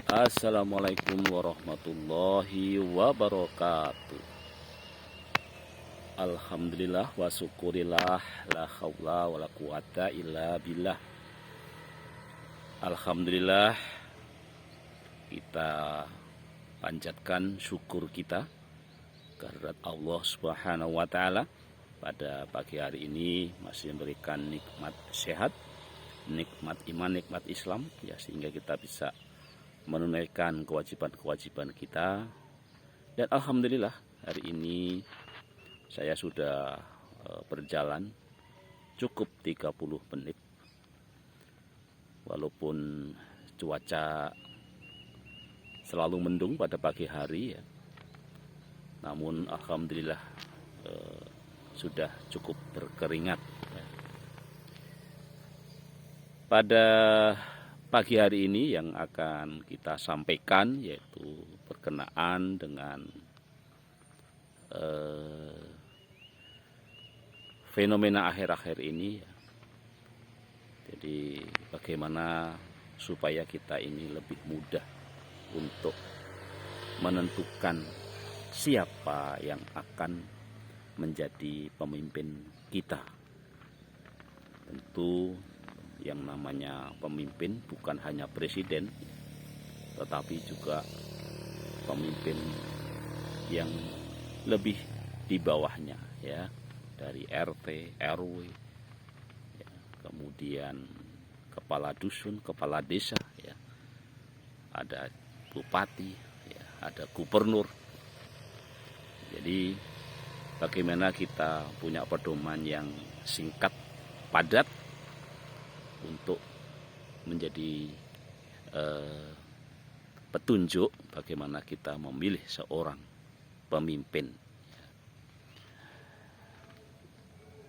Assalamualaikum warahmatullahi wabarakatuh. Alhamdulillah wa syukurillah, la haula wa la quwata illa billah. Alhamdulillah, kita panjatkan syukur kita kehadirat Allah Subhanahu wa taala pada pagi hari ini masih memberikan nikmat sehat, nikmat iman, nikmat Islam ya, sehingga kita bisa menunaikan kewajiban-kewajiban kita. Dan alhamdulillah hari ini saya sudah berjalan cukup 30 menit walaupun cuaca selalu mendung pada pagi hari ya. Namun alhamdulillah sudah cukup berkeringat ya. Pada pagi hari ini yang akan kita sampaikan yaitu berkenaan dengan fenomena akhir-akhir ini ya. Jadi bagaimana supaya kita ini lebih mudah untuk menentukan siapa yang akan menjadi pemimpin kita. Tentu yang namanya pemimpin bukan hanya presiden, tetapi juga pemimpin yang lebih di bawahnya ya, dari RT, RW ya, kemudian kepala dusun, kepala desa ya, ada bupati ya, ada gubernur. Jadi bagaimana kita punya pedoman yang singkat, padat untuk menjadi petunjuk bagaimana kita memilih seorang pemimpin.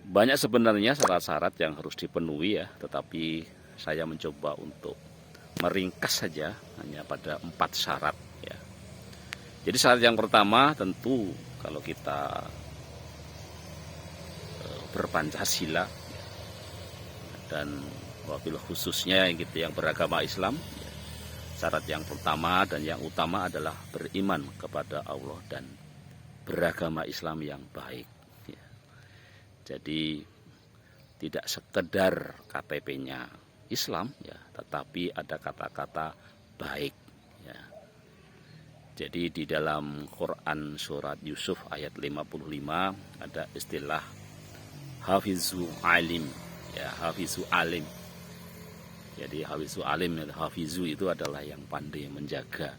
Banyak sebenarnya syarat-syarat yang harus dipenuhi ya, tetapi saya mencoba untuk meringkas saja hanya pada 4 syarat ya. Jadi syarat yang pertama tentu kalau kita berpancasila dan wabil khususnya yang beragama Islam ya, syarat yang pertama dan yang utama adalah beriman kepada Allah dan beragama Islam yang baik ya. Jadi tidak sekedar KTP-nya Islam ya, tetapi ada kata-kata baik ya. Jadi di dalam Quran surat Yusuf ayat 55 ada istilah hafizu alim ya, hafizu alim. Jadi hafizu alim, hafizu itu adalah yang pandai menjaga.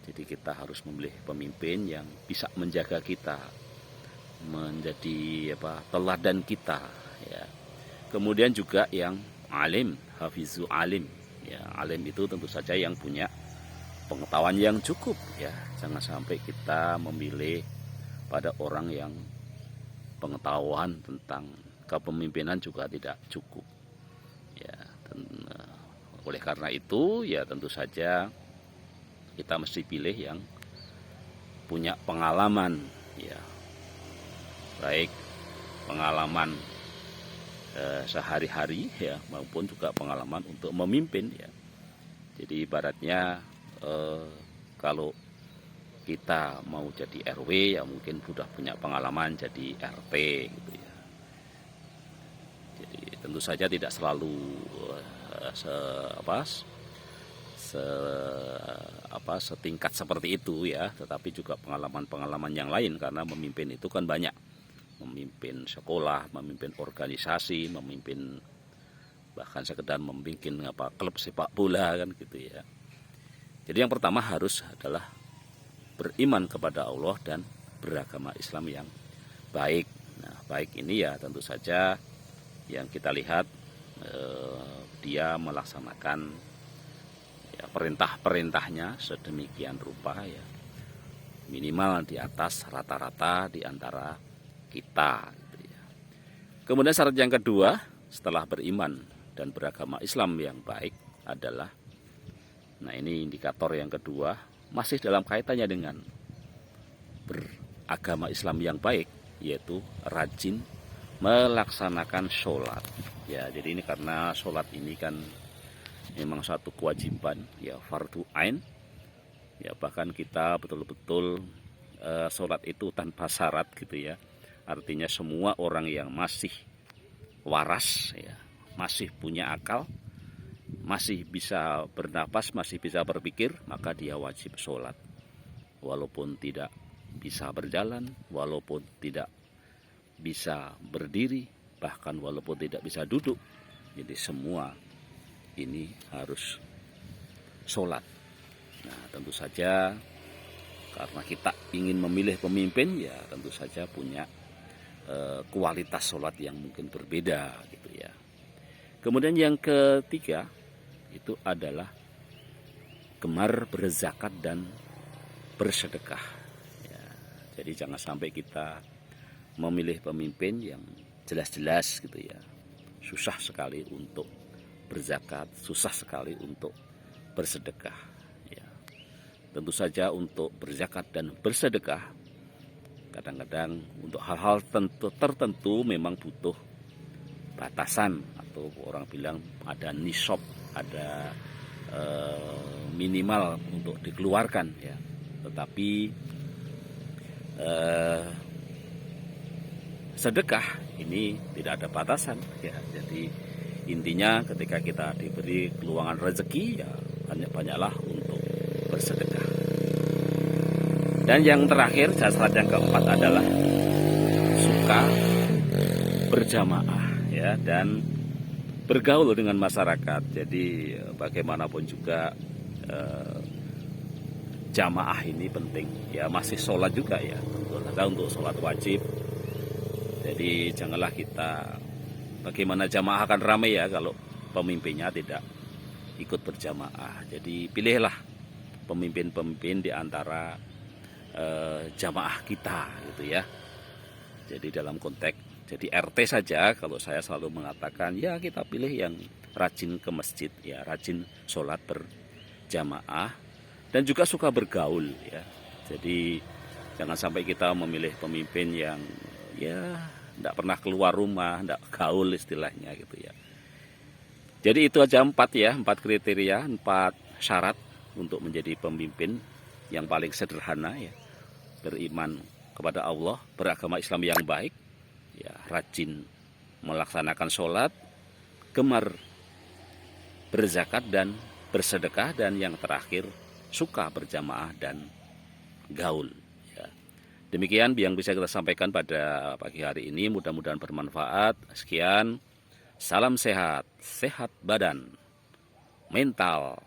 Jadi kita harus memilih pemimpin yang bisa menjaga kita, menjadi teladan kita ya. Kemudian juga yang alim, hafizu alim ya. Alim itu tentu saja yang punya pengetahuan yang cukup ya. Jangan sampai kita memilih pada orang yang pengetahuan tentang kepemimpinan juga tidak cukup ya. Oleh karena itu ya tentu saja kita mesti pilih yang punya pengalaman ya, baik pengalaman sehari-hari ya, maupun juga pengalaman untuk memimpin ya. Jadi ibaratnya kalau kita mau jadi RW ya mungkin sudah punya pengalaman jadi RT gitu ya. Jadi tentu saja tidak selalu setingkat seperti itu ya, tetapi juga pengalaman-pengalaman yang lain, karena memimpin itu kan banyak. Memimpin sekolah, memimpin organisasi, memimpin bahkan sekedar memimpin klub sepak bola kan gitu ya. Jadi yang pertama harus adalah beriman kepada Allah dan beragama Islam yang baik. Nah, baik ini ya tentu saja yang kita lihat dia melaksanakan ya, perintah-perintahnya sedemikian rupa ya, minimal di atas rata-rata di antara kita gitu ya. Kemudian syarat yang kedua setelah beriman dan beragama Islam yang baik adalah, nah ini indikator yang kedua masih dalam kaitannya dengan beragama Islam yang baik, yaitu rajin melaksanakan sholat ya. Jadi ini karena sholat ini kan memang satu kewajiban, ya fardu ain. Ya bahkan kita betul-betul sholat itu tanpa syarat gitu ya. Artinya semua orang yang masih waras, ya, masih punya akal, masih bisa bernapas, masih bisa berpikir, maka dia wajib sholat. Walaupun tidak bisa berjalan, walaupun tidak bisa berdiri, bahkan walaupun tidak bisa duduk. Jadi semua ini harus sholat. Nah tentu saja karena kita ingin memilih pemimpin, ya tentu saja punya kualitas sholat yang mungkin berbeda gitu ya. Kemudian yang ketiga itu adalah gemar berzakat dan bersedekah. Ya, jadi jangan sampai kita memilih pemimpin yang jelas-jelas gitu ya, susah sekali untuk berzakat, susah sekali untuk bersedekah. Ya, tentu saja untuk berzakat dan bersedekah kadang-kadang untuk hal-hal tertentu memang butuh batasan, atau orang bilang ada nisab, ada minimal untuk dikeluarkan ya. Tetapi sedekah ini tidak ada batasan ya. Jadi intinya ketika kita diberi keluangan rezeki, ya banyak-banyaklah untuk bersedekah. Dan yang terakhir, syarat yang keempat adalah suka berjamaah ya, dan bergaul dengan masyarakat. Jadi bagaimanapun juga jamaah ini penting ya, masih sholat juga ya, untuk sholat wajib. Jadi janganlah kita, bagaimana jamaah akan ramai ya kalau pemimpinnya tidak ikut berjamaah. Jadi pilihlah pemimpin-pemimpin di antara jamaah kita gitu ya. Jadi dalam konteks jadi RT saja, kalau saya selalu mengatakan ya kita pilih yang rajin ke masjid ya, rajin sholat berjamaah dan juga suka bergaul ya. Jadi jangan sampai kita memilih pemimpin yang ya tidak pernah keluar rumah, tidak gaul istilahnya gitu ya. Jadi itu aja 4 kriteria, 4 syarat untuk menjadi pemimpin yang paling sederhana ya. Beriman kepada Allah, beragama Islam yang baik, ya rajin melaksanakan sholat, gemar berzakat dan bersedekah, dan yang terakhir suka berjamaah dan gaul. Demikian yang bisa kita sampaikan pada pagi hari ini, mudah-mudahan bermanfaat. Sekian, salam sehat, sehat badan, mental,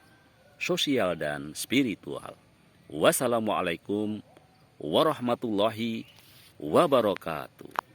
sosial, dan spiritual. Wassalamualaikum warahmatullahi wabarakatuh.